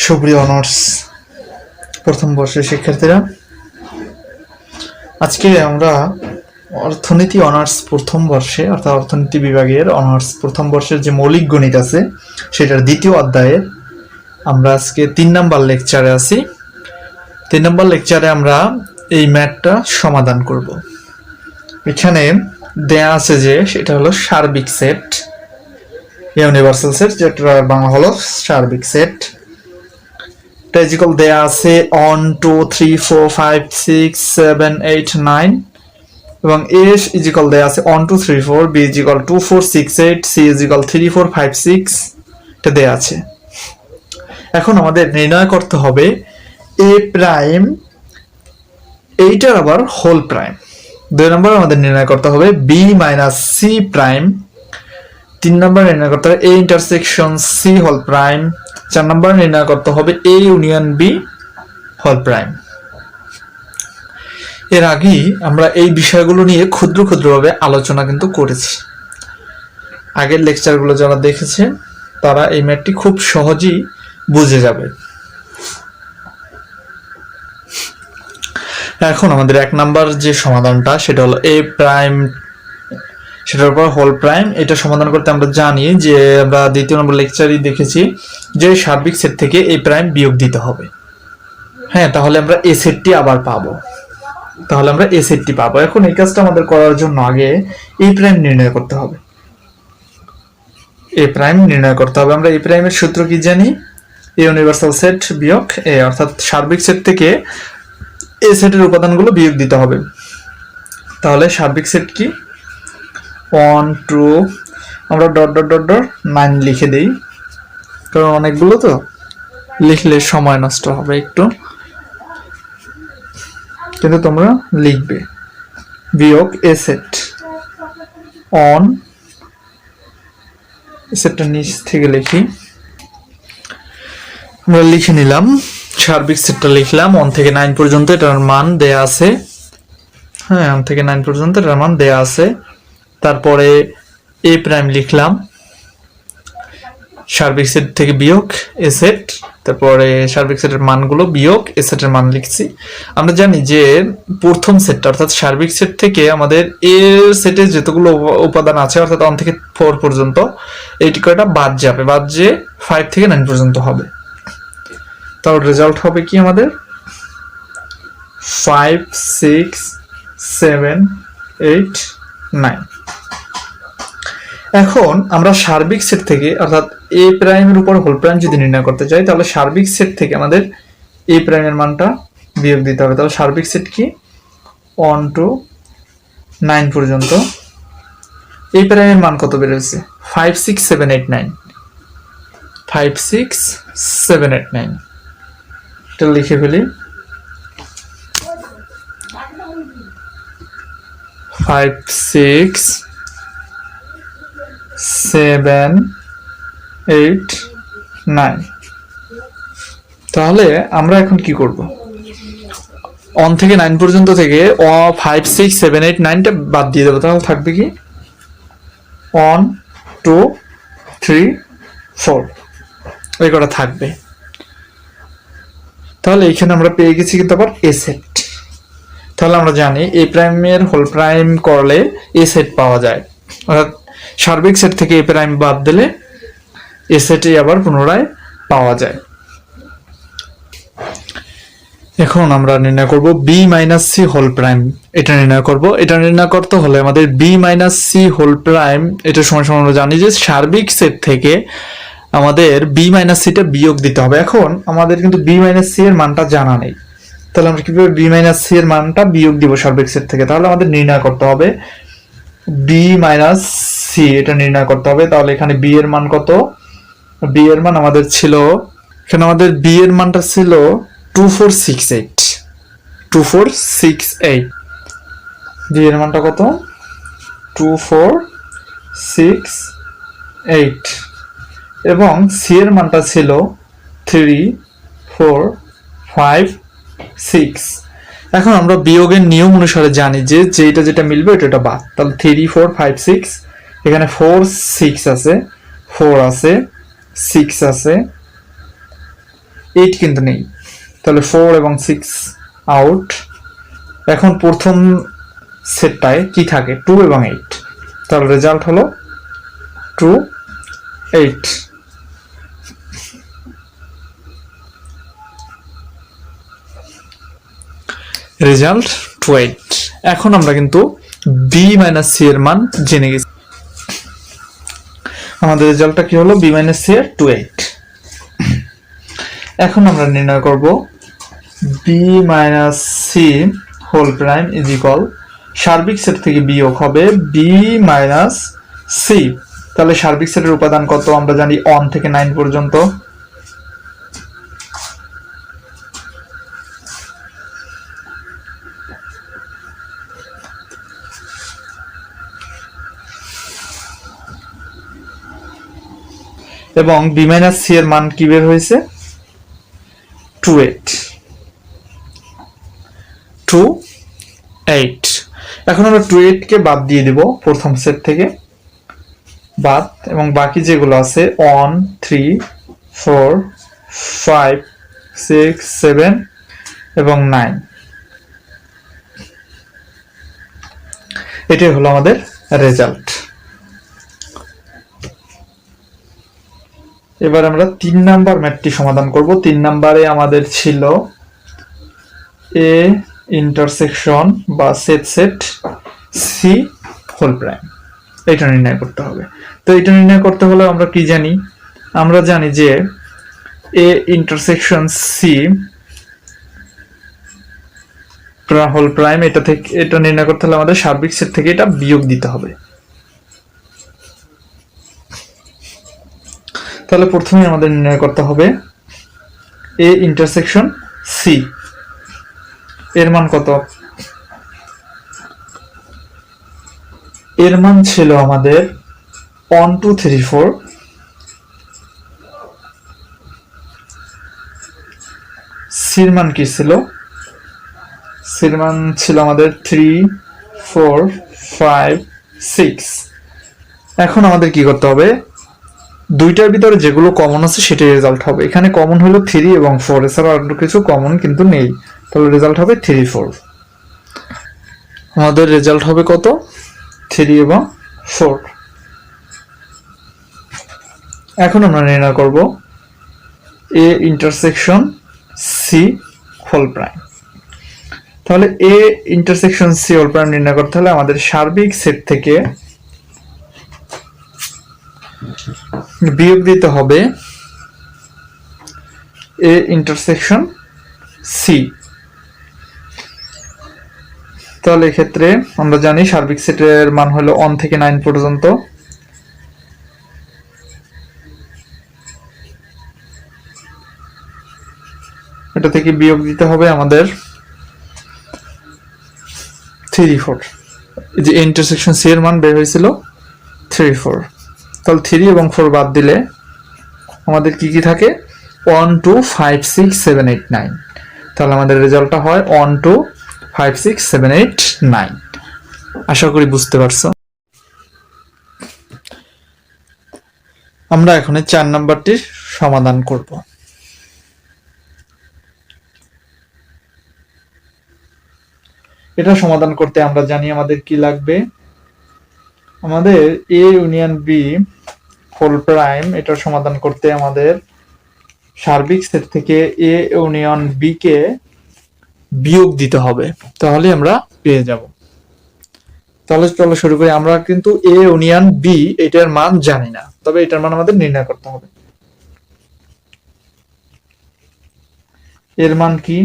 সুপ্রিয় অনার্স প্রথম বর্ষের শিক্ষার্থীরা, আজকে আমরা অর্থনীতি অনার্স প্রথম বর্ষে অর্থাৎ অর্থনীতি বিভাগের অনার্স প্রথম বর্ষের যে মৌলিক গণিত আছে সেটার দ্বিতীয় অধ্যায়ের আমরা আজকে 3 নম্বর লেকচারে আছি। 3 নম্বর লেকচারে আমরা এই ম্যাথটা সমাধান করব। এখানে দেয়া আছে যে সেটা হলো সার্বিক সেট, ইউনিভার্সাল সেট, যেটা বাংলা হলো সার্বিক সেট। টেজিকল দেয়া আছে 1 2 3 4 5 6 7 8 9 এবং a ইজিকল দেয়া আছে 1 2 3 4, b ইজিকল 2 4 6 8, c ইজিকল 3 4 5 6 এটা দেয়া আছে। এখন আমাদের নির্ণয় করতে হবে a প্রাইম, এইটার আবার হোল প্রাইম। 2 নম্বর আমাদের নির্ণয় করতে হবে b minus c prime. 3 number নির্ণয় করতে হবে a intersection c whole prime. 4 number নির্ণয় করতে হবে a union b whole prime. এর আগেই আমরা এই বিষয়গুলো নিয়ে ক্ষুদ্র ক্ষুদ্রভাবে আলোচনা কিন্তু করেছি। আগের লেকচারগুলো যারা দেখেছে তারা এই ম্যাথটি খুব সহজেই বুঝে যাবে। এখন আমাদের 1 নাম্বার যে সমাধানটা সেটা হলো a প্রাইম, সেটার উপর হোল প্রাইম। এটা সমাধান করতে আমরা জানি যে আমরা 2 নম্বর লেকচারই দেখেছি যে সার্বিক সেট থেকে a প্রাইম বিয়োগ দিতে হবে। হ্যাঁ, তাহলে আমরা a সেটটি আবার পাবো। এখন এই কাজটা আমাদের করার জন্য আগে a প্রাইম নির্ণয় করতে হবে। আমরা a প্রাইমের সূত্র কি জানি? a ইউনিভার্সাল সেট বিয়োগ a, অর্থাৎ সার্বিক সেট থেকে a সেটের উপাদানগুলো বিয়োগ দিতে হবে। তাহলে সার্বিক সেট কি? 1 2, আমরা ডট ডট ডট ডট 9 লিখে দেই, কারণ অনেকগুলো তো লিখলে সময় নষ্ট হবে একটু, কিন্তু তোমরা লিখবে। বিয়োগ এ সেট অন, সেটটা নিচ থেকে লিখি, আমরা লিখে নিলাম সার্বিক সেটটা লিখলাম 1 থেকে 9 পর্যন্ত এটার মান দেয়া আছে। হ্যাঁ, 1 থেকে 9 পর্যন্ত এটার মান দেয়া আছে। তারপরে a প্রাইম লিখলাম সার্বিক সেট থেকে বিয়োগ এ সেট, তারপরে সার্বিক সেটের মানগুলো বিয়োগ এ সেটের মান লিখছি। আমরা জানি যে প্রথম সেটটা অর্থাৎ সার্বিক সেট থেকে আমাদের এ সেটে যতগুলো উপাদান আছে অর্থাৎ 1 থেকে 4 পর্যন্ত এইটি কয়টা বাদ যাবে, বাদ যে 5 থেকে 9 পর্যন্ত হবে। তাহলে রেজাল্ট হবে কি আমাদের 5 6 7 8 9। এখন আমরা সার্বিক সেট থেকে অর্থাৎ a প্রাইমের উপর হোল প্রাইম যদি নির্ণয় করতে চাই তাহলে সার্বিক সেট থেকে আমাদের a প্রাইমের মানটা বিয়োগ দিতে হবে। তাহলে সার্বিক সেট কি 1 to 9 পর্যন্ত a প্রাইমের মান কত বের হয়েছে? 5 6 7 8 9, 5 6 7 8 9। এটা লিখে ফেলি 5 6 7 8 9। তাহলে আমরা এখন কি করব? 1 থেকে 9 পর্যন্ত থেকে 5 6 7 8 9টা বাদ দিয়ে দেবো। তাহলে থাকবে কি 1 2 3 4, এই কটা থাকবে। তাহলে এখানে আমরা পেয়ে গেছি কিন্তু আবার এ সেট। তাহলে আমরা জানি a প্রাইমের হোল প্রাইম করলে এ সেট পাওয়া যায়, অর্থাৎ সার্বিক সেট থেকে a প্রাইম বাদ দিলে এ সেটই আবার পুনরায় পাওয়া যায়। এখন আমরা নির্ণয় করব b minus c whole prime. এটা নির্ণয় করব। এটা নির্ণয় করতে হলে আমাদের b minus c whole prime এটা সমান সমান আমরা জানি যে সার্বিক সেট থেকে আমাদের b মাইনাস c টা বিয়োগ দিতে হবে। এখন আমাদের কিন্তু b মাইনাস c এর মানটা জানা নেই, তাহলে আমরা কিভাবে b মাইনাস c এর মানটা বিয়োগ দিব সার্বিক সেট থেকে? তাহলে আমাদের নির্ণয় করতে হবে b মাইনাস c, এটা নির্ণয় করতে হবে। তাহলে এখানে b এর মান কত? b এর মান আমাদের ছিল, এখানে আমাদের b এর মানটা ছিল 2468, 2468। b এর মানটা কত? 2468 এবং c এর মানটা ছিল 3 4 5 6। এখন আমরা বিয়োগের নিয়ম অনুসারে জানি যে যেটা যেটা মিলবে এটা বাদ। তাহলে 3 4 5 6, এখানে 4 6 আছে, 4 আছে, 6 আছে, 8 কিন্তু নেই, তাহলে 4 এবং 6 আউট। এখন প্রথম সেটটায় কি থাকে, 2 এবং 8, তাহলে রেজাল্ট হলো 2 8। রেজাল্ট 2 8। এখন আমরা কিন্তু বি মাইনাস সি এর মান জেনে গেছি। আমাদের রেজাল্টটা কি হলো, বি মাইনাস সি এর 2 8। এখন আমরা নির্ণয় করব B minus C whole prime is equal, সার্বিক সেট থেকে বিয়োগ হবে বি মাইনাস সি। তাহলে সার্বিক সেটের উপাদান কত আমরা জানি, 1 থেকে 9 পর্যন্ত। এবং বি মাইনাস সি এর মান কি বের হয়েছে, 2 8 2 8। এখন আমরা 2 8 কে বাদ দিয়ে দেব প্রথম সেট থেকে, বাদ, এবং বাকি যেগুলো আছে 1 3 4 5 6 7 এবং 9, এটাই হলো আমাদের রেজাল্ট। এবার আমরা 3 নাম্বার ম্যাথটি সমাধান করব। 3 নাম্বারে আমাদের ছিল এ ইন্টারসেকশন বা set set C whole prime, এটা নির্ণয় করতে হবে। তো এটা নির্ণয় করতে হলে আমরা কি জানি, আমরা জানি যে A intersection C whole prime, এটা থেকে এটা নির্ণয় করতে হলে আমাদের সার্বিক সেট থেকে এটা বিয়োগ দিতে হবে। তাহলে প্রথমে আমাদের নির্ণয় করতে হবে এ ইন্টারসেকশন সি এর মান কত। এর মান ছিল আমাদের 1 2 3 4, সির মান কি ছিল, সির মান ছিল আমাদের 3 4 5 6। এখন আমাদের কি করতে হবে, দুইটার ভিতরে যেগুলো কমন আছে সেটাই রেজাল্ট হবে। এখানে কমন হলো 3 এবং 4, এছাড়া আর কিছু কমন কিন্তু নেই, তাহলে রেজাল্ট হবে 3 4। আমাদের রেজাল্ট হবে কত, 3 এবং 4। এখন আমরা নির্ণয় করব A intersection C whole prime. তাহলে A intersection C whole prime নির্ণয় করতে হলে আমাদের সার্বিক সেট থেকে বিয়োগ দিতে হবে এ ইন্টারসেকশন সি। তাহলে এক্ষেত্রে আমরা জানি সার্বিক সেটের মান হলো 1 থেকে 9 পর্যন্ত। এটা থেকে বিয়োগ দিতে হবে আমাদের 3 4। এই যে ইন্টারসেকশন সি এর মান বের হয়েছিল 3 4, তাহলে 3 এবং 4 বাদ দিলে আমাদের কি কি থাকে, 1 2 5 6 7 8 9। তাহলে আমাদের রেজাল্টটা হয় 1 2 5 6 7 8 9। আশা করি বুঝতে পারছো। আমরা এখন 4 নাম্বারটির সমাধান করব। এটা সমাধান করতে আমরা জানি আমাদের কি লাগবে, আমাদের A union B whole prime, এটার সমাধান করতে আমাদের সার্বিক সেট থেকে এ ইউনিয়ন বি কে বিয়োগ দিতে হবে, তাহলে আমরা পেয়ে যাব। তাহলে চলো শুরু করি। আমরা কিন্তু এ ইউনিয়ন বি এটার মান জানি না, তবে এটার মান আমাদের নির্ণয় করতে হবে। এর মান কি,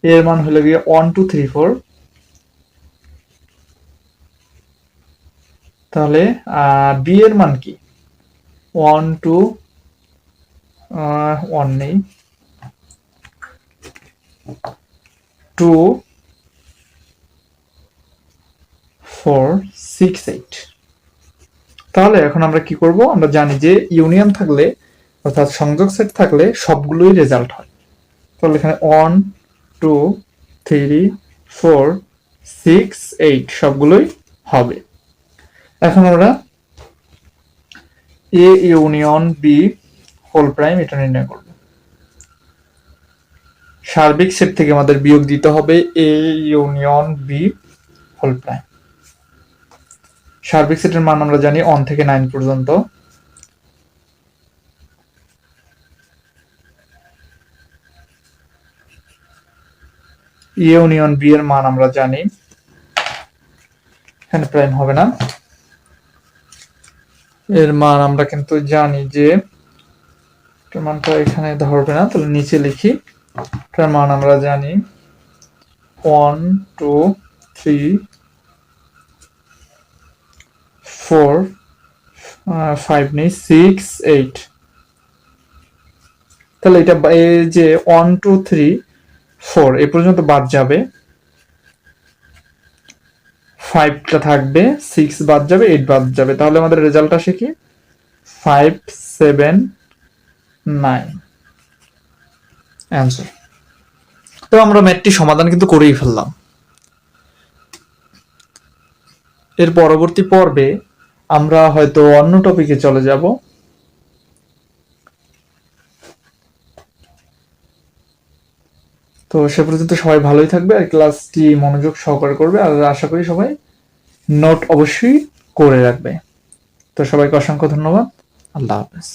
এর মান হলো গিয়ে 1 2 3 4। তাহলে বি এর মান কি, 1 2 1 নেই, 2 4 6 8। তাহলে এখন আমরা কি করব, আমরা জানি যে ইউনিয়ন থাকলে অর্থাৎ সংযোগ সেট থাকলে সবগুলোই রেজাল্ট হয়। তাহলে এখানে 1 2 3 4 6 8 সবগুলোই হবে। এখন আমরা A union B whole prime এটা নির্ণয় করব। সার্বিক সেট থেকে আমাদের বিয়োগ দিতে হবে A union B whole prime. সার্বিক সেটের মান আমরা জানি 1 থেকে 9 পর্যন্ত। ইউনিয়ন বি এর মান আমরা জানি, এখানে প্রাইম হবে না, এর মান আমরা কিন্তু জানি যে মানটা এখানে ধরবে না, তাহলে নিচে লিখি। এটার মান আমরা জানি 1 2 3 4 5 নেই 6 8। তাহলে এটা এই যে 1 2 3 4 এ পর্যন্ত বাদ যাবে, 5টা থাকবে, 6 বাদ যাবে, 8 বাদ যাবে, তাহলে আমাদের রেজাল্ট আসে কি 5 7 9 অ্যান্সার। তো আমরা ম্যাথটি সমাধান কিন্তু করেই ফেললাম। এর পরবর্তী পর্বে আমরা হয়তো অন্য টপিকে চলে যাব। তো সে পর্যন্ত সবাই ভালোই থাকবে আর ক্লাসটি মনোযোগ সহকারে করবে, আর আশা করি সবাই নোট অবশ্যই করে রাখবে। তো সবাইকে অসংখ্য ধন্যবাদ। আল্লাহ হাফেজ।